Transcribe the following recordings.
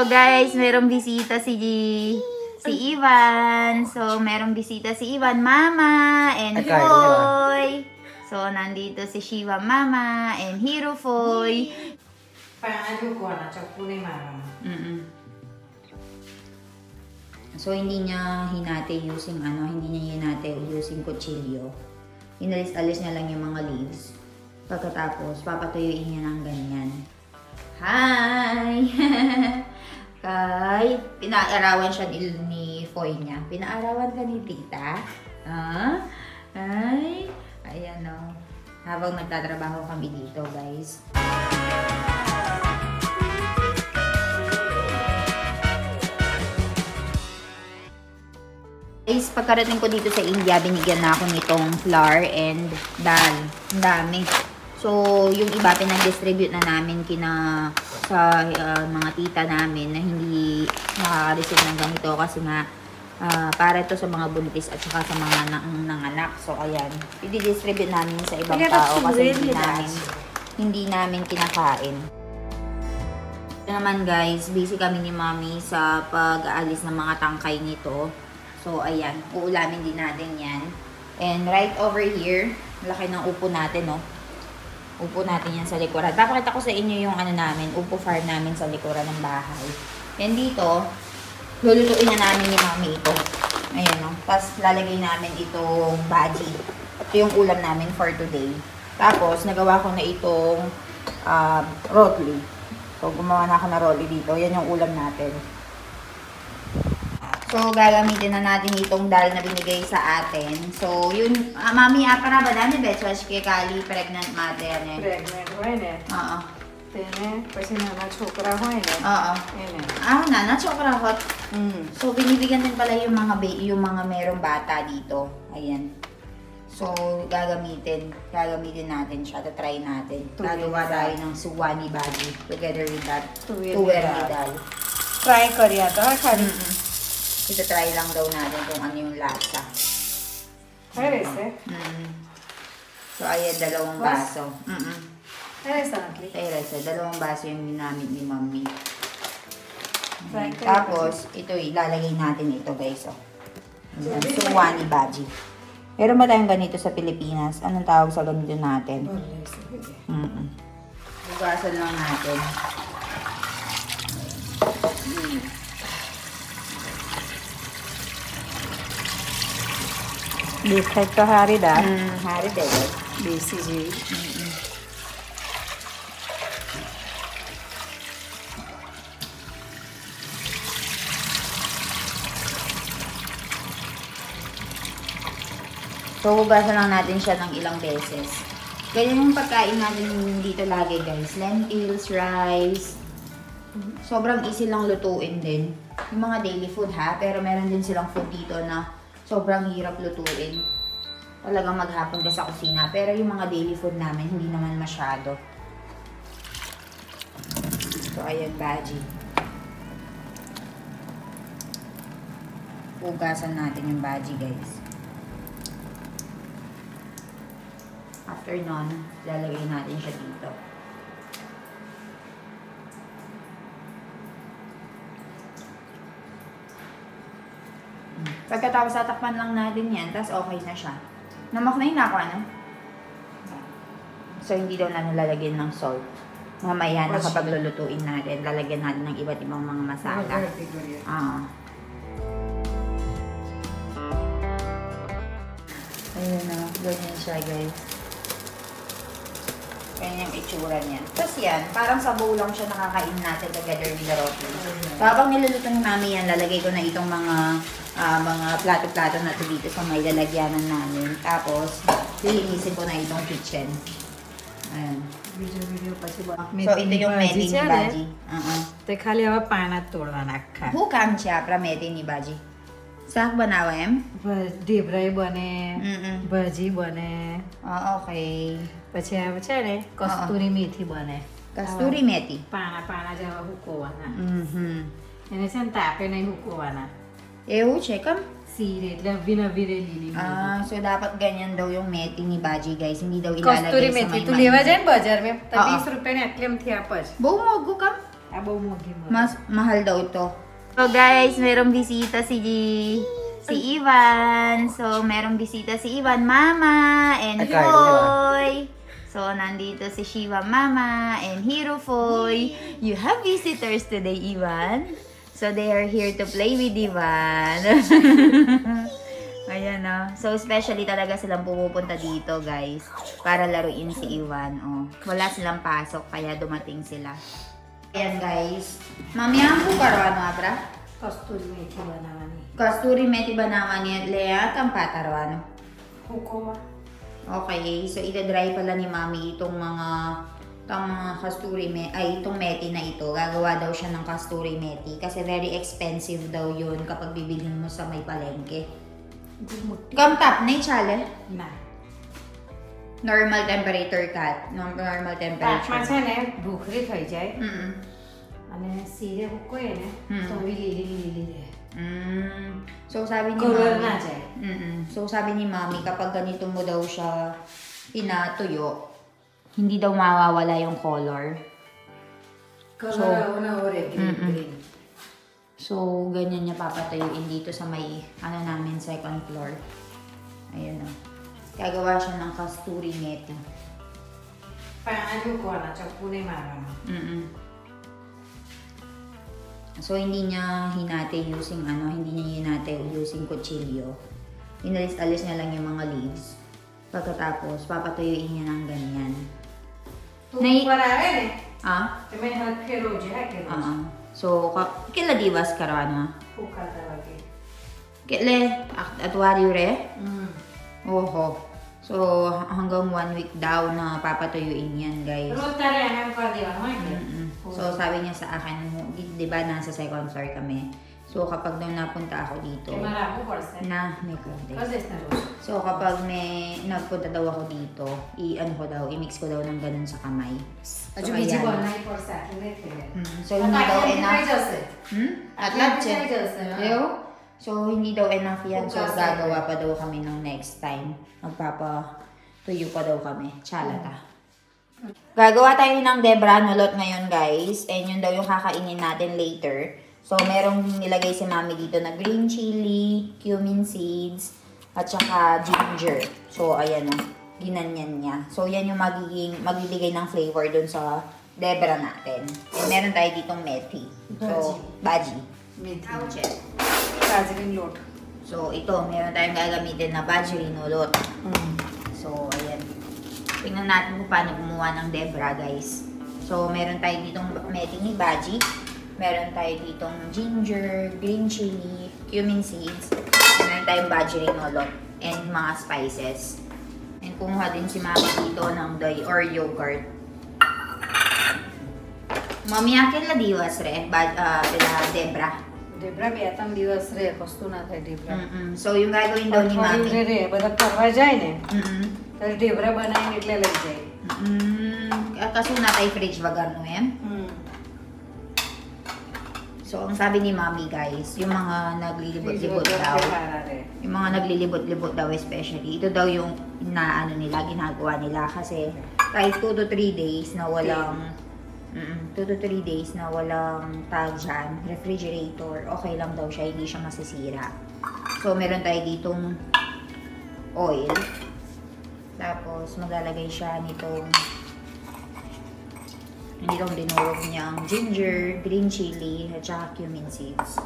So guys, merong bisita si Ivan. So merong bisita si Ivan, Mama, and Foy. So nandito si Shiva Mama and Hero Foy. Paano ko na chapu ni Mama? So hindi niya hinate using using kutsilyo. Inalis-alis niya lang yung mga leaves. Pagkatapos, papatuyuin niya ng ganyan. Hi! Kay, pinaarawan siya ni Foy niya. Pinaarawan ka ni Tita? Ah? Ay, ayan o. Habang nagtatrabaho kami dito, guys. Guys, pagkarating ko dito sa India, binigyan na ako nitong flour and dal. Ang dami. So, yung iba pinag-distribute na namin sa mga tita namin na hindi nakaka-receive ng ganito kasi nga para ito sa mga buntis at saka sa mga nanganak. So, ayan. I-distribute namin sa ibang tao kasi hindi namin kinakain. Ito naman guys, busy kami ni Mami sa pag-aalis ng mga tangkay nito. So, ayan. Uulamin din natin yan. And right over here, laki ng upo natin, no? Upo natin yan sa likuran. Papakita ko sa inyo yung upo farm namin sa likuran ng bahay. And dito, lulutuin na namin ni Mami ito. Ayan, no? Tapos, lalagay namin itong baji. Ito yung ulam namin for today. Tapos, nagawa ko na itong rotli. So, gumawa na ako na rotli dito. Yan yung ulam natin. So, gagamitin na natin itong dal na binigay sa atin. So, yun, Mami, para ba dami beches kay Kali, pregnant mother yan eh? Pregnant હોય ને? તેને પછી નાના છોકરા હોય ને? એને. Nana chokra hot. So, binibigyan din pala yung mga merong bata dito. Ayan. So, gagamitin natin siya. Try natin. Gagawa tayo ng suwani baji together with that. Tuweri dal. Try કર્યા તો ખાલી. Ito try lang daw natin kung ano yung lasa. Ayos eh. So, ayan, dalawang baso. Ayos natin. Ayos, dalawang baso yung ginamit ni Mami. Tapos, ito ilalagay natin ito guys. Suwani baji. Meron ba tayong ganito sa Pilipinas? Anong tawag sa ganito natin? Hugasan lang natin. દેખાય તો હારી દાળ. હારી દે દેશી જેવી. So, hugasan lang natin siya ng ilang beses. Ganyan yung pagkain natin dito lagi guys. Lentils, rice. Sobrang easy lang lutuin din. Yung mga daily food ha. Pero meron din silang food dito na sobrang hirap lutuin. Talagang maghapon ka sa kusina. Pero yung mga daily food namin, hindi naman masyado. So, ayan, baji. Hugasan natin yung baji, guys. After nun, lalagay natin siya dito. Pagkatapos tatakpan lang natin yan, tapos okay na siya. Namaknayin na ako, ano? So, hindi daw natin lalagyan ng salt. Mamaya na kapag lulutuin natin, lalagyan natin ng iba't ibang mga masala. Ayun na, ganyan siya guys. Ganyan yung itsura niya. Tapos yan, parang sabaw lang siya nakakain natin together with the roti. So, habang niluluto ni Mami yan, lalagay ko na itong mga plato-plato na ito dito sa may lalagyanan namin. Tapos, lilinisin ko na itong kitchen. Ayan. Video pa si So, ito yung meti ni Baji. તે ખાલી હવે પાણા તોડવા નાખા. Who kam siya pra meti ni Baji? Sak banawa em? ઢેબરાઈ બને, ભાજી બને. Okay. પછી આવે છે ને કસ્તુરી મેથી બને. Kasturi meti. પાણા જેવા હુકવવાના. એને છે ને તાપે નહીં હુકવવાના. Ew, check em. Sire, nvi લીલી. So dapat ganyan daw yung meti ni Baji guys. Hindi daw ilalagay કસ્તુરી sa મેથી may તું લેવા જાય ને બજાર મેં તો 20 રૂપિયા ને આટલી એમથી આપે છે. બહુ મોંઘું કામ? Abo mo gimo. Mas mahal daw ito. So guys, merong bisita si Ivan. So merong bisita si Ivan, Mama, and Foy. So nandito si Shiva Mama and Hero Foy. You have visitors today, Ivan. So they are here to play with Ivan. Ayan o. So especially talaga silang pupunta dito, guys. Para laruin si Ivan. Oh. Wala silang pasok, kaya dumating sila. Ayan guys. Mamaya ang karo ano abra? Kasturi methi banawani. Kasturi methi banawani Lea tampataro ano? Hukuma. Okay, so ita-dry pala ni Mami itong mga kasturi itong methi na ito. Gagawa daw siya ng kasturi methi kasi very expensive daw yun kapag bibilhin mo sa may palengke. Kam tap na chale? Na. Normal temperature cut. Normal temperature. તાપમાં છે ને ભૂખરી થઈ જાય Mm. અને સીરે હુકોય ને તો બી લીલી લીલી રહે. So sabi ni Color Mami, na siya. So sabi ni Mami kapag ganito mo daw siya pinatuyo, hindi daw mawawala yung color. Colour ઓના ઓરે green. So ganyan niya papatuyuin dito sa may namin second floor. Ayun o. Gagawa siya ng kasturi methi. પાણી હુકવાના ચપ્પુ નહીં મારવાનું. So hindi niya hinati using using kutsilyo. Inalis-alis niya lang yung mga leaves. Pagkatapos papatuyuin niya ng ganyan. તું ઉપર આવે ને તમે હાથ ફેરવજે હા કે So kila divas karana? હુકાતા વાગે. Kile atwaryo re? Oho. So hanggang 1 week daw na papatuyuin yan, guys. રોજ તારે એમ કરી દેવાનું હોય કે. So sabi niya sa akin, di ba nasa second floor kami. So kapag daw napunta ako dito, મારા આપવું પડશે. may konti. કદેશ ને રોજ. So kapag may nagpunta daw ako dito, i-mix ko daw ng ganun sa kamay. હજુ બીજી બનાવી પડશે આટલું નહીં થઈ. So hindi daw enough. જશે. Atlat થઈ જશે. So hindi daw enough yan. So Bukas gagawa pa daw kami ng next time. Magpapatuyo pa daw kami. Chalata. Gagawa tayo ng Debra nulot ngayon, guys. And yun daw yung kakainin natin later. So merong nilagay si Mami dito na green chili, cumin seeds, at saka ginger. So ayan o. Ginanyan niya. So yan yung magbibigay ng flavor dun sa Debra natin. And meron tayo ditong methi. So, baji. મેથી. બાજરીનો લોટ. So ito, meron tayong gagamitin na bajrino lot. So ayan. Tingnan natin kung paano gumawa ng Debra, guys. So meron tayo ditong methi ni baji. Meron tayo ditong ginger, green chili, cumin seeds. Meron tayong bajrino lot. And mga spices. And kumuha din si Mami dito ng dye or yogurt. Mami, akin la diwas re, Debra. Dhebra 2-3 દિવસ રહે કશું ના થાય dhebra. So yung gagawin daw ni Mami. રે બધા ફરવા જાય ને ત્યારે ઢેબરા બનાવીને એટલે લઈ જાય. Kaso na tayo fridge bagar no yan. So ang sabi ni Mami, guys, yung mga naglilibot-libot daw. Yung mga naglilibot-libot daw especially. Ito daw yung ginagawa nila kasi kahit 2 to 3 days na walang 2 to 3 days na walang tag dyan, refrigerator, okay lang daw siya, hindi siya masisira. So, meron tayo ditong oil. Tapos, maglalagay siya nitong dinurog niyang ginger, green chili, at saka cumin seeds.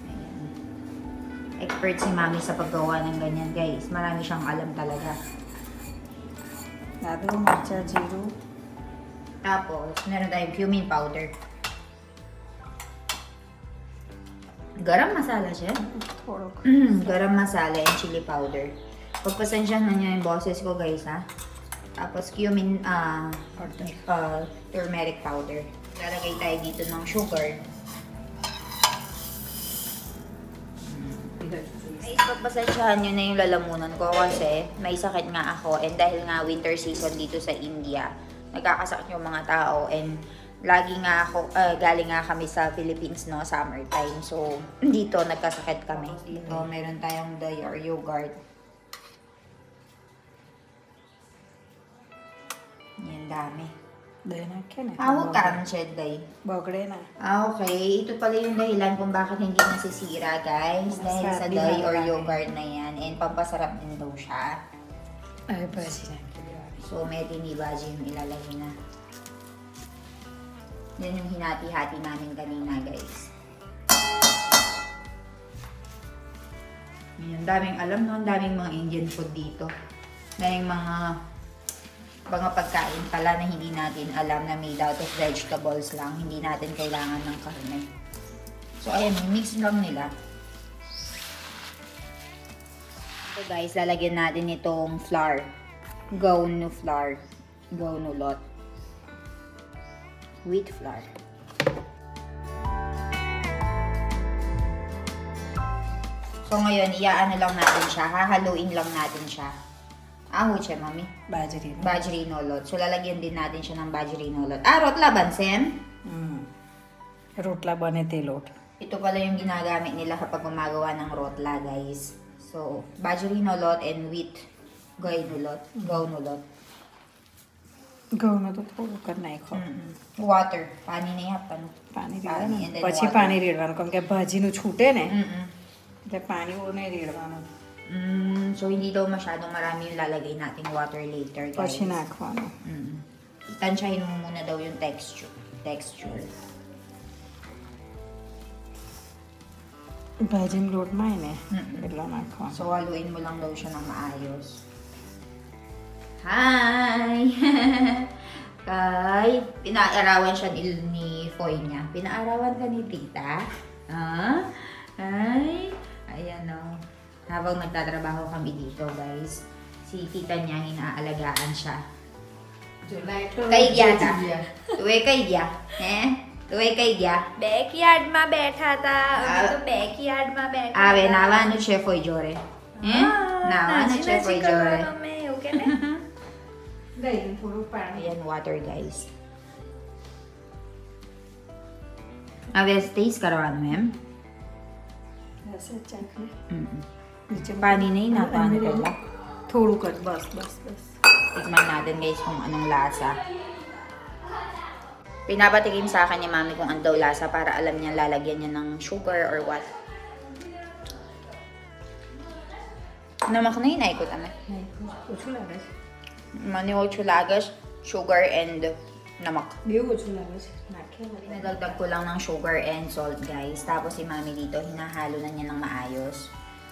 Ayan. Expert si Mami sa paggawa ng ganyan, guys. Marami siyang alam talaga. આદુ મરચા જીરું. Tapos, meron tayong cumin powder. Garam masala siya. થોડોક. Garam masala and chili powder. Pagpasensya na niyo yung boses ko, guys, ha. Tapos, cumin, turmeric powder. Lalagay tayo dito ng sugar. Guys, pagpasensyahan nyo na yung lalamunan ko kasi may sakit nga ako. And dahil nga winter season dito sa India, nagkakasakit yung mga tao. And lagi nga galing nga kami sa Philippines, no, summertime. So, dito nagkasakit kami. Dito, meron tayong dye or yogurt. Yan, dami. Dahil na kya na. Kan shed day. Bogre na. Okay. Ito pala yung dahilan kung bakit hindi nasisira, guys. Dahil sa dye or yogurt na yan. And pampasarap din daw siya. Ay, baji na. So, may tinibaji yung ilalagay na. Yan yung hinati-hati namin kanina, guys. Yan, daming alam, no? Daming mga Indian food dito. Daming mga pagkain pala na hindi natin alam na made out of vegetables lang. Hindi natin kailangan ng karne. So, ayan, mix lang nila. So, guys, lalagyan natin itong flour. Gaunu flour. Gaunu lot. Wheat flour. So, ngayon, iaano lang natin siya. Hahaluin lang natin siya. Huche, mami. Bajri. Bajri nolot. So, lalagyan din natin siya ng bajri nolot. Rotla bansem? Rotla bane telot. Ito pala yung ginagamit nila kapag gumagawa ng rotla, guys. So, bajri nolot and wheat gaunolot. Gauna to થોડું કર નાખો. Water. પાણી નહીં આપવાનું. પાણી પાણી રેડવાનું. and then પછી water. પાણી રેડવાનું કેમ કે ભાજીનું છૂટે ને એટલે પાણી બહુ નહીં રેડવાનું. So, hindi daw masyadong marami yung lalagay nating water later, guys. પછી નાખવાનું. Tansyahin mo muna daw yung texture. ભાજીનો લોટ માં ને એટલો નાખવાનો. So, haluin mo lang daw siya ng maayos. Hi! Kay, pinaarawan siya ni Foy niya. Pinaarawan ka ni Tita? Ay! Ayan o. Habang nagtatrabaho kami dito, guys, si Tita niya, inaalagaan siya. Kay Gya ta? Tuwe kay Gya? Tuwe kay Gya? Backyard में बैठा था अभी तो बैकयार्ड में बैठा Awe, nawa siya Foy Jore. Nawa siya Foy Jore. में ओके ने દહીં થોડું પાણી. Ayan, water, guys. Awe, taste karawan, ma'am. ऐसे चाखने. नीचे पानी नहीं na paano pala. થોડું કર બસ. Tikman natin, guys, kung anong lasa. Pinapatikim sa akin ni Mami kung ano daw lasa para alam niya lalagyan niya ng sugar or what. Namak na yun, ko tama. ઓછું લાગે છે. Mani chulagas, sugar, and namak. બેઉ ઓછું લાગે છે. નાખે ને. Pinadagdag ko lang ng sugar and salt, guys. Tapos si Mami dito, hinahalo na niya ng maayos.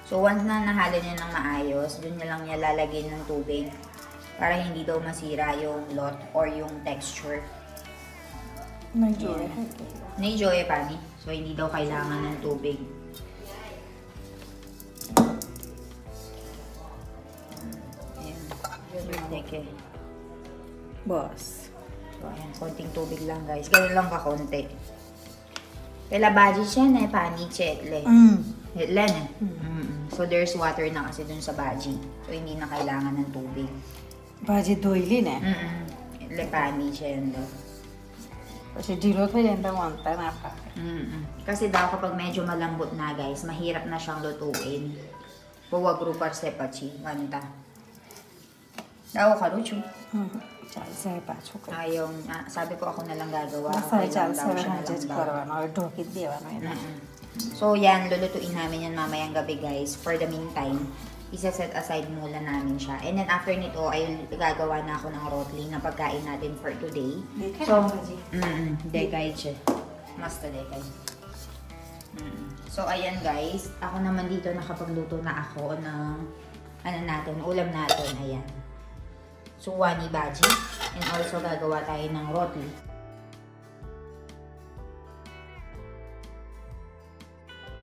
So, once na nahalo niya ng maayos, dun niya lang niya lalagyan ng tubig para hindi daw masira yung lot or yung texture. નહીં જોવે. Ni Joey Pani. So, hindi daw kailangan ng tubig. Ayan. Teke. બસ. So, ayan. Konting tubig lang, guys. Ganun lang kakonti. Kaya baji siya na pani chetle. Hetle na. So, there's water na kasi dun sa baji. So, hindi na kailangan ng tubig. ભાજી ધોઈલી ને Hetle pani siya yun daw. પછી ઢીલો થઈ જાય ને તો વાંધતા ના પાકે. Kasi daw kapag medyo malambot na, guys, mahirap na siyang lutuin. Huwag rupar sepachi. Ganda. Daw ka, Ruchu. ચાલશે પાછું કર. Ayaw na. Sabi ko ako na lang gagawa. બસ Okay lang ચાલશે daw હવે siya na હાજે lang જ daw. કરવાનો હવે ઢોકી જ દેવાનો એને. So, yan. Lulutuin namin yan mamayang gabi, guys. For the meantime, isa-set aside muna namin siya. And then, after nito, ay gagawa na ako ng rotli na pagkain natin for today. દેખાય So, ને ભાજી? dekay siya. Masta dekay. So, ayan, guys. Ako naman dito nakapagluto na ako ng ulam natin. Ayan. So, wani baji. And also, gagawa tayo ng rotli.